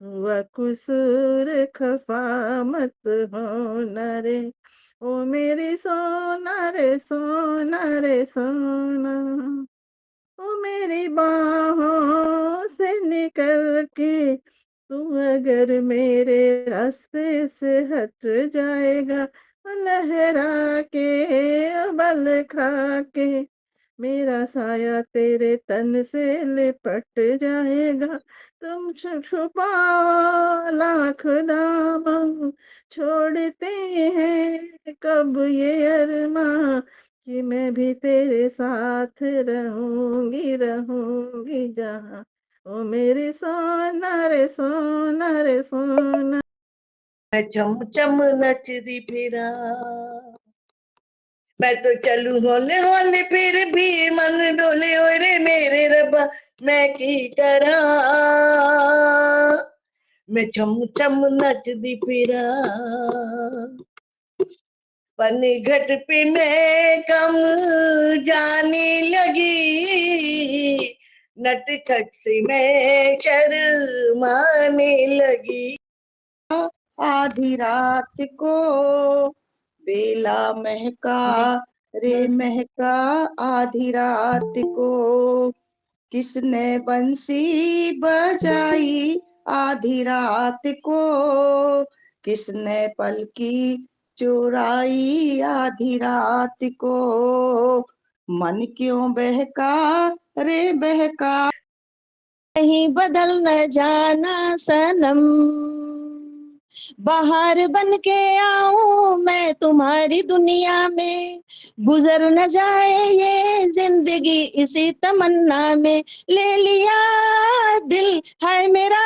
हुआ कुसूर खफा मत होना रे, ओ मेरी सोना रे सोना रे सोना। ओ मेरी बाहों से निकल के तू अगर मेरे रास्ते से हट जाएगा, लहरा के बल खा के मेरा साया तेरे तन से लिपट जाएगा। तुम छुपाओ लाख दामन, छोड़ते हैं कब ये अरमां कि मैं भी तेरे साथ रहूंगी रहूंगी जहाँ। ओ मेरी सोना रे सोना रे सोना। मैं चम चम नचदी फिरा, मैं तो चलू होले होले फिर भी मन डोले, ओरे मेरे रब्बा मैं की करा। मैं चम चम नचदी फिरा, पनघट पे मैं कम जाने लगी, नटखट से मैं शर्माने लगी। आधी रात को बेला महका रे महका, आधी रात को किसने बंसी बजाई, आधी रात को किसने पलकी चुराई, आधी रात को मन क्यों बहका रे बहका। नहीं बदल न जाना सनम, बाहर बन के आऊं मैं तुम्हारी दुनिया में, गुजर न जाए ये जिंदगी इसी तमन्ना में। ले लिया दिल है मेरा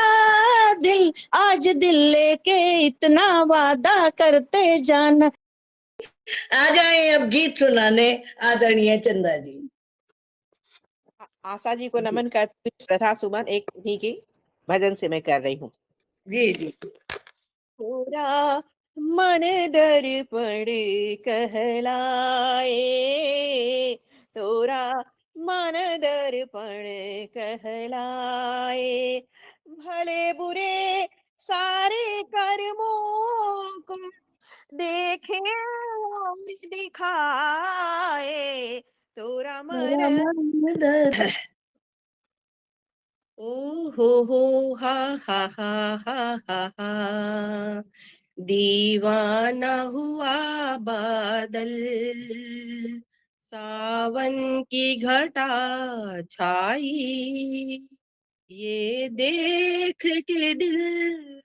दिल, आज दिल लेके इतना वादा करते जाना। आ जाए अब गीत सुनाने आदरणीय चंदा जी। आशा जी को नमन करती हूँ, श्रद्धा सुमन एक ही की भजन से मैं कर रही हूँ। जी जी। पूरा मन दर्पण कहलाए, तोरा मन दर्पण कहलाए, भले बुरे सारे कर्मों को देखे और दिखाए, तोरा मन ओ हो हा हा हा हा हा हा, दीवाना हुआ बादल, सावन की घटा छाई, ये देख के दिल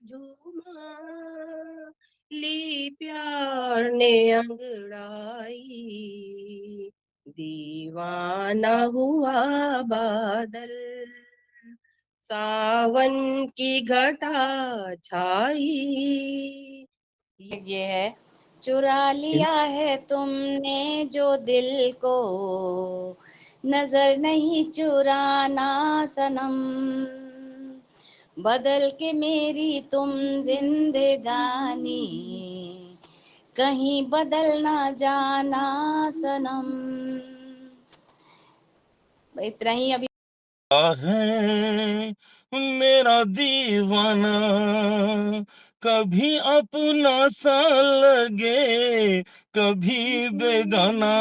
झूमा, ली प्यार ने अंगड़ाई, दीवाना हुआ बादल, सावन की घटा छाई। ये है चुरा लिया है तुमने जो दिल को, नजर नहीं चुराना सनम, बदल के मेरी तुम जिंदगानी, कहीं बदल ना जाना सनम। इतना ही अभी है मेरा दीवाना, कभी अपना सा लगे कभी बेगाना,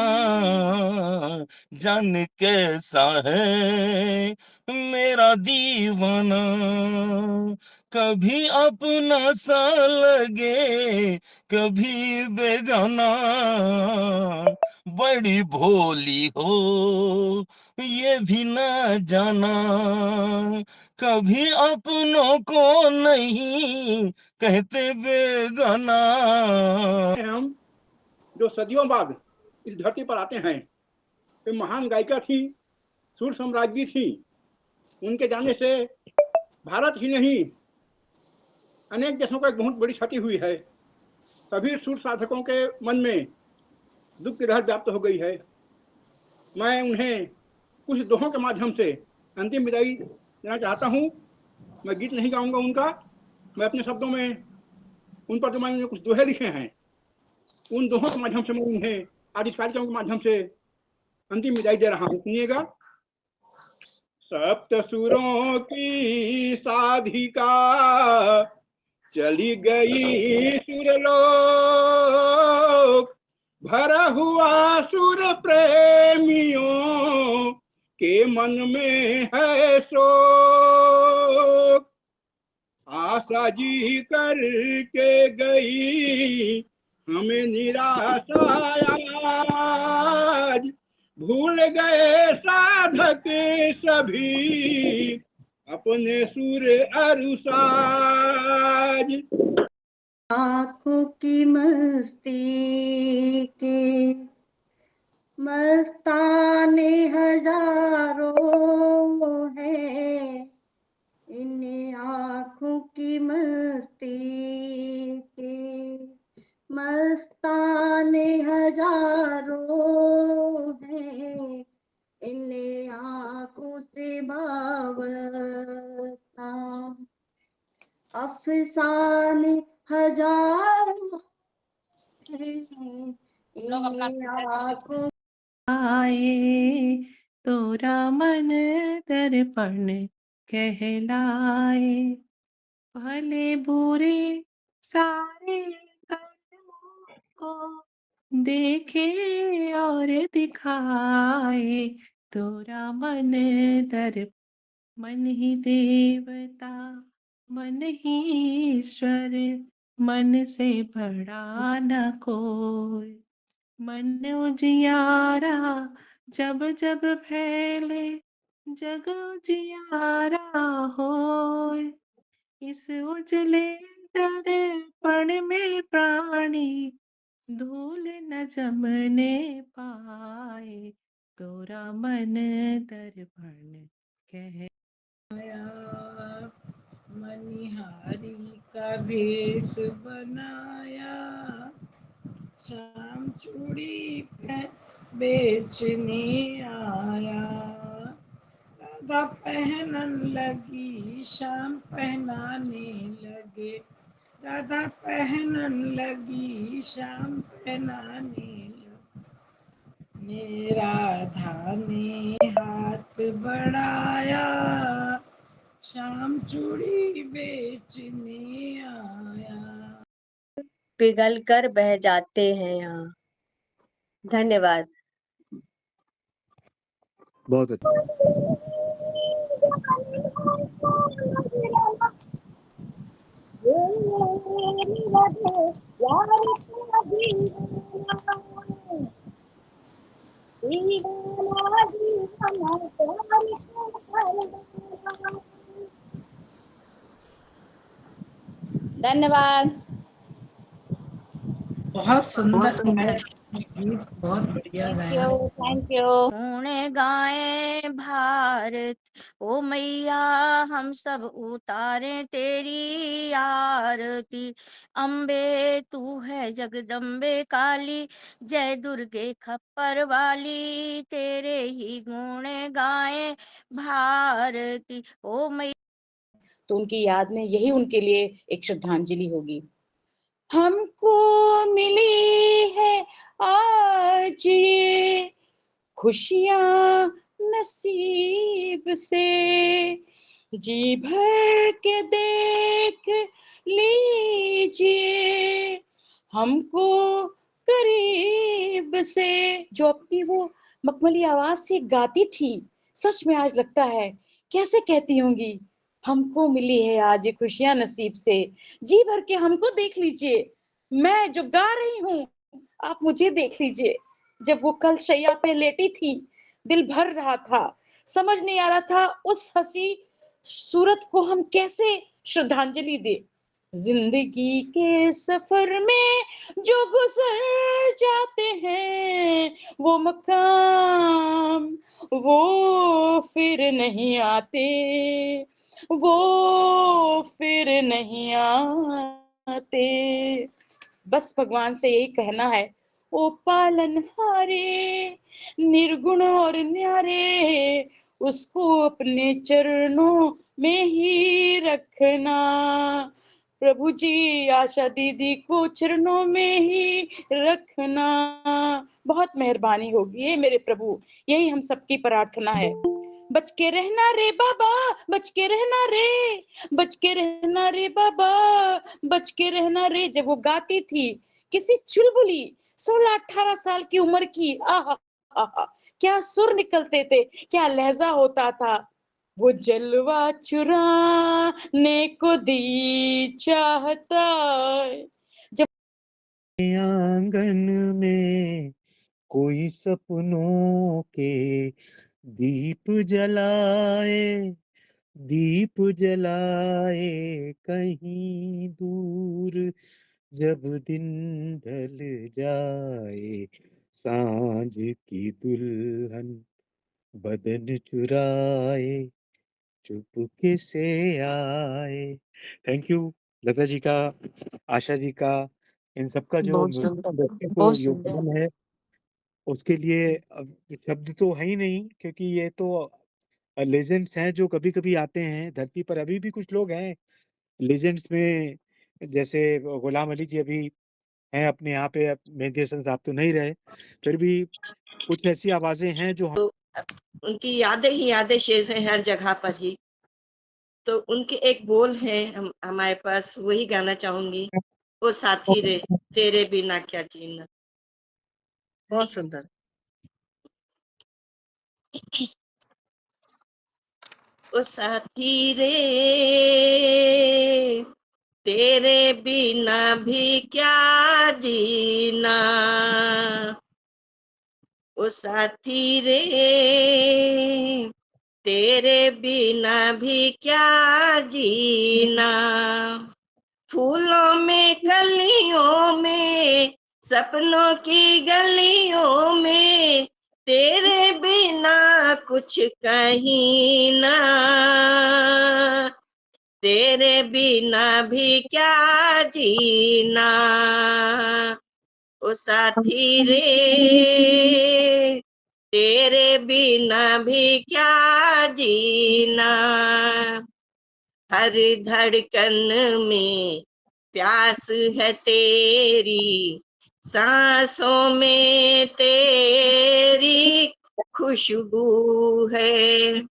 जान कैसा है मेरा दीवाना, कभी अपना सा लगे कभी बेगाना, बड़ी भोली हो ये भी न जाना, कभी अपनों को नहीं कहते बेगाना। हम जो सदियों बाद इस धरती पर आते हैं, वे महान गायिका थी, सुर सम्राज्ञी थी। उनके जाने से भारत ही नहीं अनेक देशों को एक बहुत बड़ी क्षति हुई है। सभी सुर साधकों के मन में दुख की लहर व्याप्त हो गई है। मैं उन्हें कुछ दोहों के माध्यम से अंतिम विदाई देना चाहता हूँ। मैं गीत नहीं गाऊंगा उनका, मैं अपने शब्दों में उन पर जो मैंने कुछ दोहे लिखे हैं उन दोहों के माध्यम से मैं उन्हें आज इस कार्यक्रम के माध्यम से अंतिम विदाई दे रहा हूँ। सुनिएगा। सप्त सुरों की साधिका चली गई सुरलोक, भरा हुआ सुर प्रेमियों के मन में है शोक। आशा जी करके गई हमें निराशा आज, भूल गए साधक सभी अपने सुर अरुसाज। आँखों की मस्ती के मस्ताने हजारों हैं, इन आँखों की मस्ती के मस्ताने हजारों हैं, इन आँखों से वाबस्ता अफसाने हजारों हैं, इन आँखों आए तोरा मन दर्पण कहलाए, भले बुरे सारे कर्मों को देखे और दिखाए, तोरा मन दर्पण। मन ही देवता मन ही ईश्वर, मन से बड़ा न कोई, मन उजियारा जब जब फैले जग उजियारा होय, इस उजले दर्पण में प्राणी धूल न जमने पाए, तोरा मन दर्पण कह। मनिहारी का भेष बनाया, शाम चूड़ी बेचने आया, राधा पहनन लगी शाम पहनाने लगे, राधा पहनन लगी शाम पहनाने लगे, राधा ने हाथ बढ़ाया शाम चूड़ी बेचने आया। पिघल कर बह जाते हैं यहाँ। धन्यवाद। बहुत अच्छा। धन्यवाद। बहुत सुंदर गीत, बहुत बढ़िया गाया। Thank you. गुण गाए भारत ओ मैया, हम सब उतारे तेरी आरती, अम्बे तू है जगदम्बे काली, जय दुर्गे खप्पर वाली, तेरे ही गुण गाए भारती ओ मैया। तो उनकी याद में यही उनके लिए एक श्रद्धांजलि होगी। हमको मिली है आज ये खुशियां नसीब से, जी भर के देख लीजिए हमको करीब से। जो अपनी वो मखमली आवाज से गाती थी, सच में आज लगता है कैसे कहती होंगी, हमको मिली है आज ये खुशियां नसीब से, जी भर के हमको देख लीजिए, मैं जो गा रही हूँ आप मुझे देख लीजिए। जब वो कल शैया पे लेटी थी, दिल भर रहा था, समझ नहीं आ रहा था उस हंसी सूरत को हम कैसे श्रद्धांजलि दे। जिंदगी के सफर में जो गुजर जाते हैं वो मकाम वो फिर नहीं आते, वो फिर नहीं आते। बस भगवान से यही कहना है, ओ पालनहारे निर्गुण और न्यारे, उसको अपने चरणों में ही रखना। प्रभु जी आशा दीदी को चरणों में ही रखना, बहुत मेहरबानी होगी ये मेरे प्रभु, यही हम सबकी प्रार्थना है। बच के रहना रे बाबा, बच के रहना रे, बच के रहना रे बाबा, बच के रहना रे। जब वो गाती थी किसी चुलबुली 16-18 साल की उम्र की, आहा आहा, क्या सुर निकलते थे, क्या लहजा होता था। वो जलवा चुराने को दी चाहता है। जब आंगन में कोई सपनों के दीप जलाए, दीप जलाए कहीं दूर, जब दिन ढल जाए सांझ की दुल्हन बदन चुराए चुपके से आए। थैंक यू लता जी का, आशा जी का, इन सबका जो बहुत म्यूजिक सुंदर, इंडस्ट्री को बहुत सुंदर। योगदान है उसके लिए अब शब्द तो है ही नहीं, क्योंकि ये तो लेजेंड्स हैं जो कभी कभी आते हैं धरती पर। अभी भी कुछ लोग हैं लेजेंड्स में, जैसे गुलाम अली जी अभी हैं अपने यहाँ पे, अब मेहदी हसन साहब तो नहीं रहे, फिर भी कुछ ऐसी आवाजें हैं जो उनकी यादें ही यादें शेष हैं हर जगह पर ही। तो उनके एक बोल है हमारे पास, वही गाना चाहूंगी। ओ साथी रे, तेरे बिना क्या जीना। बहुत सुंदर। ओ साथी रे, तेरे बिना भी क्या जीना। ओ साथी रे, तेरे बिना भी क्या जीना। फूलों में कलियों में, सपनों की गलियों में, तेरे बिना कुछ कहीं ना। तेरे बिना भी क्या जीना। ओ साथी रे, तेरे बिना भी क्या जीना। हर धड़कन में प्यास है तेरी, सांसों में तेरी खुशबू है।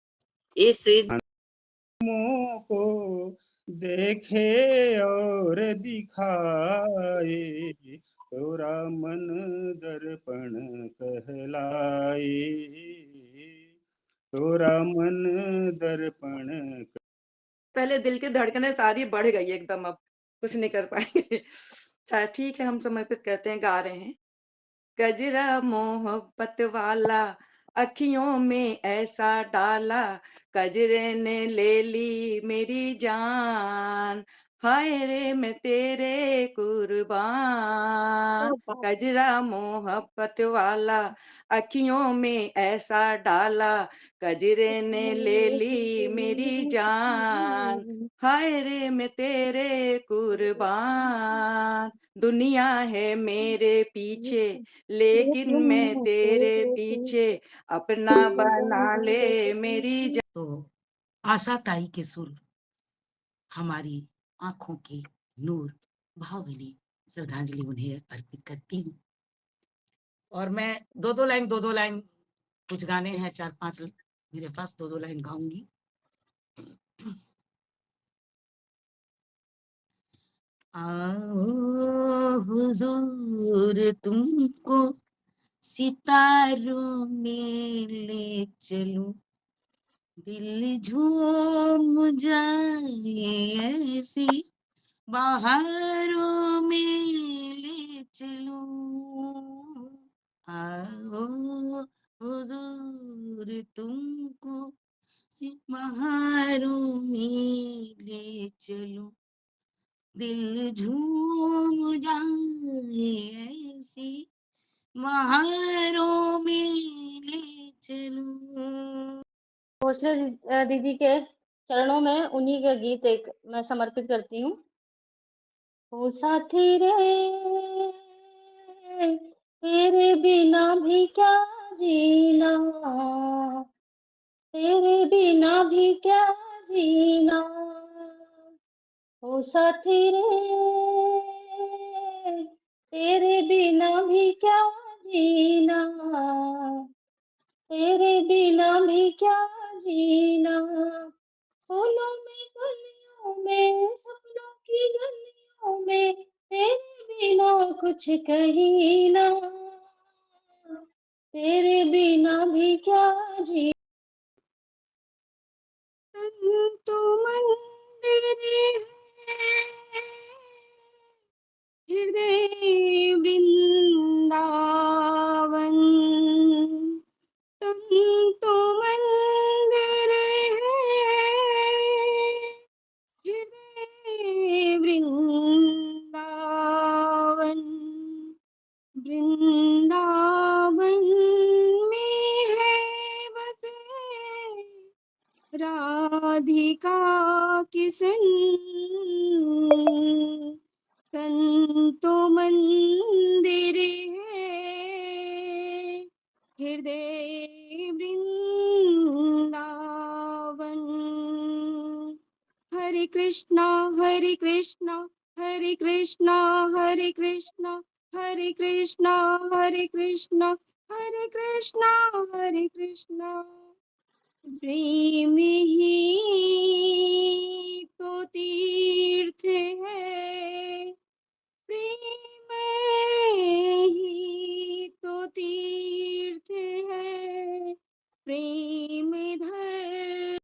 इस मुँह को देखे और दिखाए, तोरा मन दर्पण कहलाए, तोरा मन दर्पण। पहले दिल की धड़कनें सारी बढ़ गई एकदम, अब कुछ नहीं कर पाएंगे। अच्छा ठीक है, हम समर्पित करते हैं, गा रहे हैं। गजरा मोहब्बत वाला अखियों में ऐसा डाला, कजरे ने ले ली मेरी जान, हाय रे मैं तेरे कुर्बान। गजरा मोहब्बत वाला अखियों में ऐसा डाला, कजरे ने ले ली मेरी जान, हाय रे मैं तेरे कुर्बान। दुनिया है मेरे पीछे लेकिन मैं तेरे पीछे, अपना बना ले मेरी जान। तो आशा ताई के सुर, हमारी आंखों की नूर, भावभीनी श्रद्धांजलि उन्हें अर्पित करती हूँ। और मैं दो दो लाइन, कुछ गाने हैं 4-5 मेरे पास, दो लाइन गाऊंगी। आओ हुजूर तुमको सितारों में ले चलूं, दिल झूम जाए ऐसी बहारों में ले चलूं। आओ हुजूर तुमको बहारों में ले चलूं, दिल झूम जाए ऐसी बहारों में ले चलूं। भोसले दीदी के चरणों में उन्हीं का गीत एक मैं समर्पित करती हूँ। ओ साथी रे, तेरे बिना भी क्या जीना, तेरे बिना भी क्या जीना। ओ साथी रे, तेरे बिना भी क्या जीना, तेरे बिना भी क्या कुछ कही ना, तेरे बिना भी क्या जी। तो मंदिर है हृदय वृंदावन, तुम तो मंदिर है हृदय वृंदावन, वृंदावन में है बसे राधिका किशन, तन तो मंदिर है हृदय वृंदावन। हरे कृष्णा हरे कृष्णा हरे कृष्णा हरे कृष्णा हरे कृष्णा हरे कृष्णा हरे कृष्णा हरे कृष्णा। प्रेम ही तो तीर्थ है, प्रेम ही तो तीर्थ है, प्रेम धर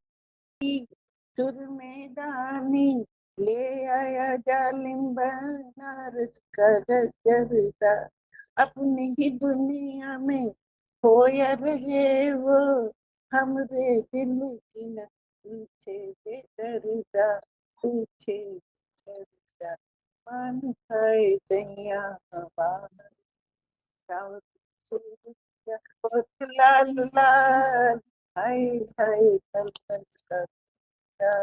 सुर में दानी ले आया जालिम बनारस का गजरदा, अपनी ही दुनिया में खोया रहे वो, हमरे दिल की न पूछे बेदर्दा, पूछे बेदर्दा, मान खाए दैया हमारा लाल लाल, हाय हाय कल कल का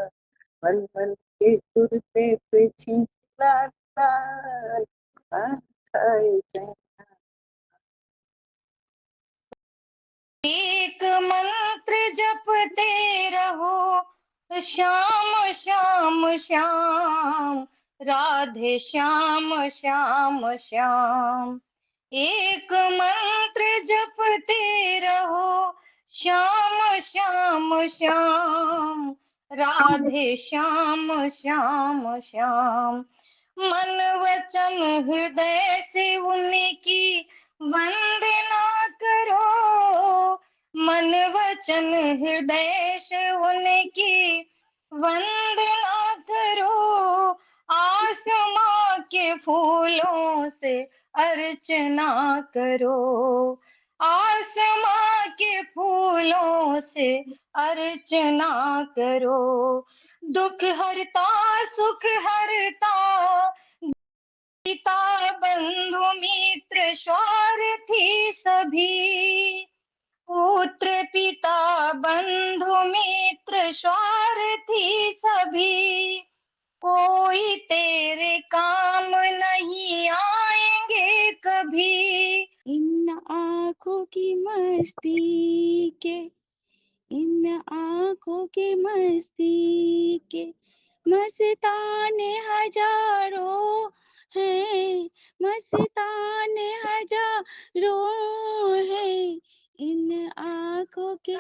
पल पल के कुर्ते पे छींक लाल लाल, मान खाए दैया। एक मंत्र जपते रहो श्याम श्याम श्याम, राधे श्याम श्याम श्याम। एक मंत्र जपते रहो श्याम श्याम श्याम, राधे श्याम श्याम श्याम। मन वचन हृदय से उनकी वंदना करो, मन वचन हृदय से उनकी वंदना करो, आसमां के फूलों से अर्चना करो, आसमां के फूलों से अर्चना करो। दुख हरता सुख हरता, पिता बंधु मित्र स्वार्थी सभी, पुत्र पिता बंधु मित्र स्वार्थी सभी, कोई तेरे काम नहीं आएंगे कभी। इन आँखों की मस्ती के, इन आँखों की मस्ती के मस्ताने हजारों हैं, मस्ताने हजारों हैं, इन आँखों के।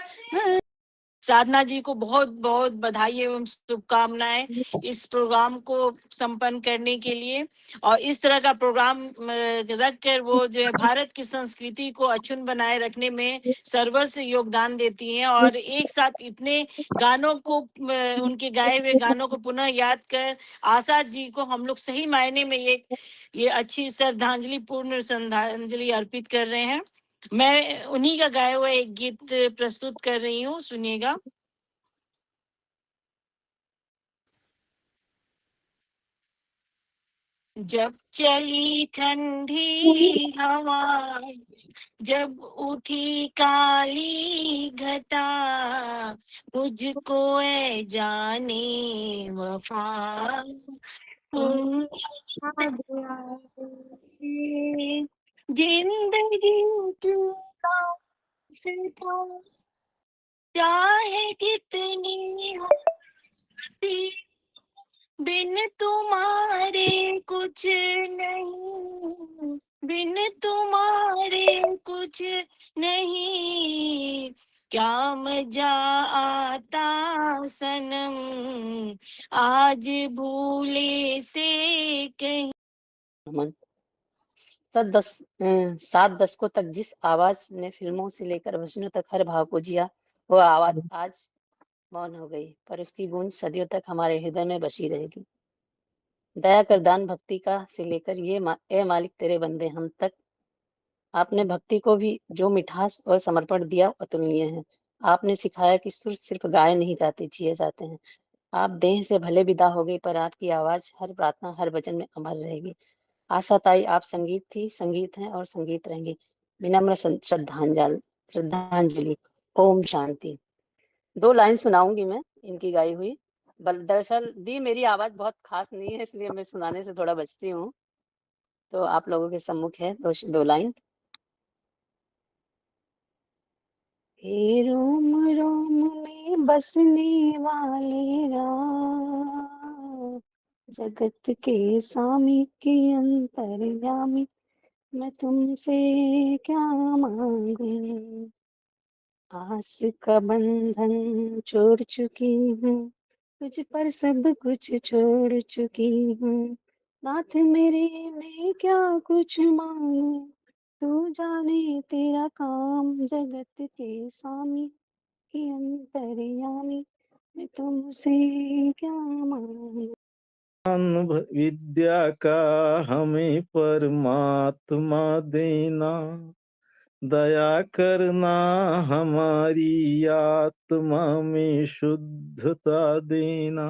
साधना जी को बहुत बहुत बधाई एवं शुभकामनाएं इस प्रोग्राम को संपन्न करने के लिए, और इस तरह का प्रोग्राम रख कर वो जो है भारत की संस्कृति को अक्षुण्ण बनाए रखने में सर्वस्व योगदान देती हैं, और एक साथ इतने गानों को उनके गाए हुए गानों को पुनः याद कर आशा जी को हम लोग सही मायने में ये अच्छी श्रद्धांजलि पूर्ण श्रद्धांजलि अर्पित कर रहे हैं। मैं उन्हीं का गाया हुआ एक गीत प्रस्तुत कर रही हूँ, सुनिएगा। जब चली ठंडी हवा, जब उठी काली घटा, मुझको ए जाने वफा जिंदगी की रास्ता, चाहे कितनी होती, बिन तुम्हारे कुछ नहीं, बिन तुम्हारे कुछ नहीं, क्या मजा आता सनम आज भूले से कहीं। सात दशकों तक जिस आवाज ने फिल्मों से लेकर भजनों तक हर भाव को जिया, वो आवाज आज मौन हो गई, पर उसकी गूंज सदियों तक हमारे हृदय में बसी रहेगी। दया कर दान भक्ति का से लेकर ए मालिक तेरे बंदे हम तक, आपने भक्ति को भी जो मिठास और समर्पण दिया अतुलनीय है। आपने सिखाया कि सुर सिर्फ गाए नहीं जाते, जिए जाते हैं। आप देह से भले विदा हो गई, पर आपकी आवाज हर प्रार्थना, हर वचन में अमर रहेगी। आशा ताई आप संगीत थी, संगीत हैं और संगीत रहेंगी। विनम्र श्रद्धांजलि। ओम शांति। 2 लाइन सुनाऊंगी मैं इनकी गाई हुई। दरअसल दी मेरी आवाज बहुत खास नहीं है, इसलिए मैं सुनाने से थोड़ा बचती हूँ, तो आप लोगों के सम्मुख है 2 लाइन। हे रोम रोम में बसने वाले राम, जगत के स्वामी के अंतर्यामी, मैं तुमसे क्या मांगू, आस का बंधन छोड़ चुकी हूँ, तुझ पर सब कुछ छोड़ चुकी हूँ। नाथ मेरे मैं क्या कुछ मांगू, तू जाने तेरा काम, जगत के स्वामी के अंतर्यामी, मैं तुमसे क्या मांगू। विद्या का हमें परमात्मा देना, दया करना हमारी आत्मा में शुद्धता देना,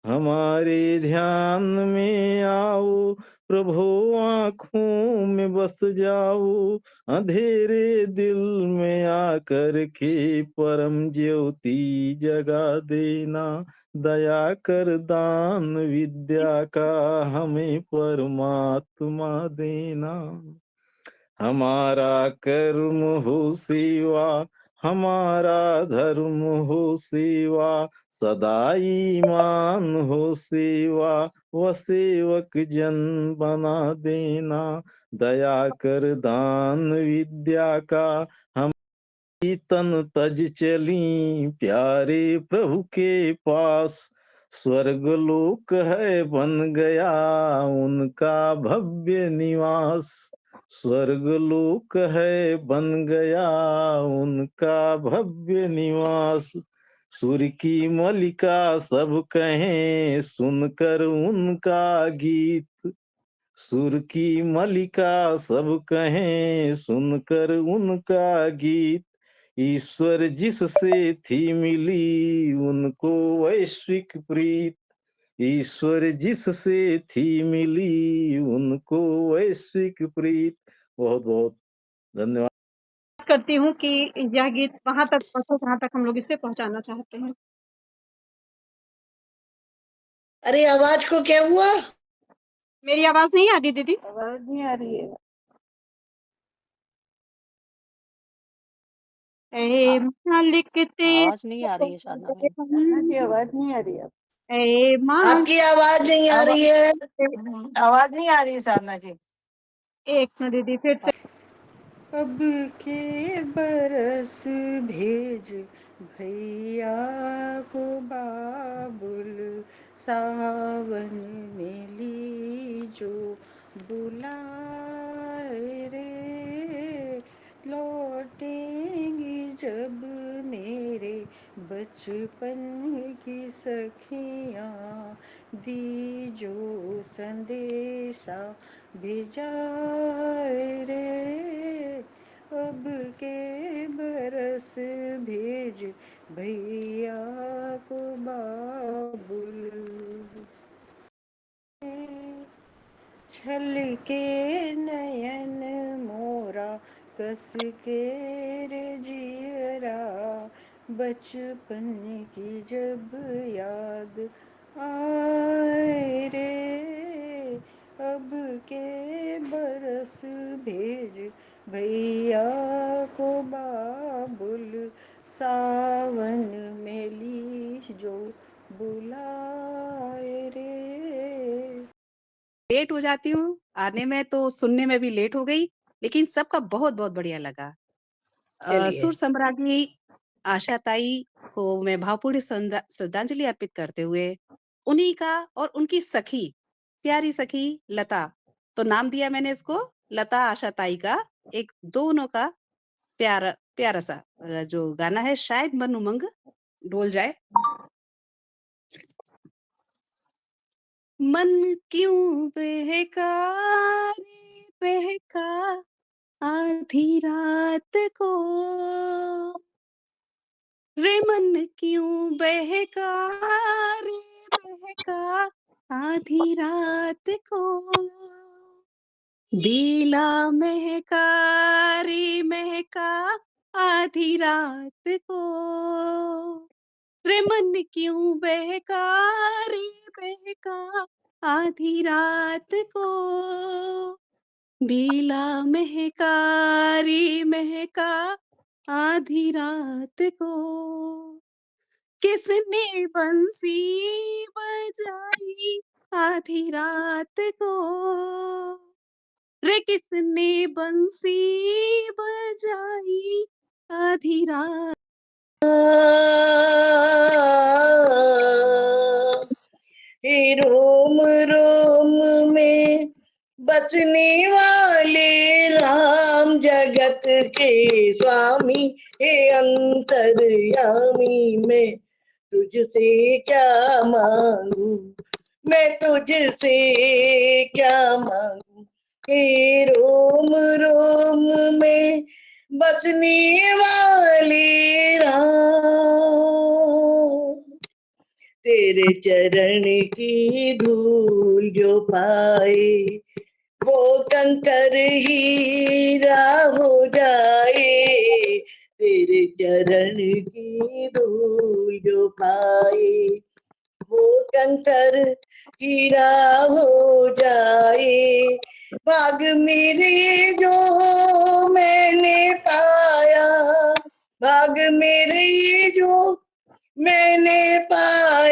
हमारे ध्यान में आओ प्रभु, आँखों में बस जाओ, अंधेरे दिल में आकर के परम ज्योति जगा देना, दया कर दान विद्या का हमें परमात्मा देना। हमारा कर्म हो सेवा, हमारा धर्म हो सेवा, सदा ईमान हो सेवा, व सेवक जन बना देना, दया कर दान विद्या का हम तन तज चली प्यारे प्रभु के पास, स्वर्ग लोक है बन गया उनका भव्य निवास, स्वर्ग लोक है बन गया उनका भव्य निवास। सूर्य की मलिका सब कहें सुनकर उनका गीत, सुर की मलिका सब कहें सुनकर उनका गीत, ईश्वर जिससे थी मिली उनको वैश्विक प्रीत, ईश्वर जिससे थी मिली उनको वैश्विक प्रीत। बहुत बहुत धन्यवाद। करती हूँ कि यह गीत वहां तक पहुंचे जहां तक हम लोग इसे पहुंचाना चाहते हैं। अरे आवाज को क्या हुआ? मेरी आवाज नहीं आ रही दीदी? आवाज नहीं आ रही है। ए मालिक आवाज नहीं आ रही है साधना तेरे मैम। साधना जी आवाज नहीं आ रही है। ए मालिक, आपकी आवाज नहीं आ रही है। आवाज नहीं आ रही साधना जी। एक मिनट दीदी फिर से। अब के बरस भेज भैया को बाबुल, सावन में लीजो बुलाए रे, लौटेंगी जब मेरे बचपन की सखियाँ, दीजो संदेशा भेजाए रे, अब के बरस भेज भैया को बाबुल, छल के नयन मोरा कस के रे जियरा, बचपन की जब याद आए रे, अब के बरस भेज भैया को बाबुल, सावन में लीजो बुलाए रे। लेट हो जाती हूँ आने में, तो सुनने में भी लेट हो गई, लेकिन सबका बहुत बहुत बढ़िया लगा। चलिए। सुर सम्राज्ञी आशा ताई को मैं भावपूर्ण श्रद्धांजलि अर्पित करते हुए उन्हीं का और उनकी सखी, प्यारी सखी लता, तो नाम दिया मैंने इसको लता आशा ताई का एक दोनों का प्यारा प्यारा सा जो गाना है, शायद मन उमंग डोल जाए। मन क्यों बहका रे बहका आधी रात को, रे मन क्यों बहका रे बहका आधी रात को, बेला महका रे महका आधी रात को, रे मन क्यों बहका रे बहका आधी रात को, बेला महका रे महका आधी रात को, किसने बंसी बजाई आधी रात को, रे किसने बंसी बजाई आधी रात। हे रोम रोम में बसने वाले राम जगत के स्वामी, हे अंतर्यामी मैं तुझसे क्या मांगू, मैं तुझसे क्या मांगू। हे रोम रोम में बसने वाले राम, तेरे चरण की धूल जो पाए वो कंकर हीरा हो जाए, तेरे चरण की धूल जो पाए वो कंकर हीरा हो जाए। भाग मेरे जो मैंने पाया, भाग मेरे जो मैंने पाया।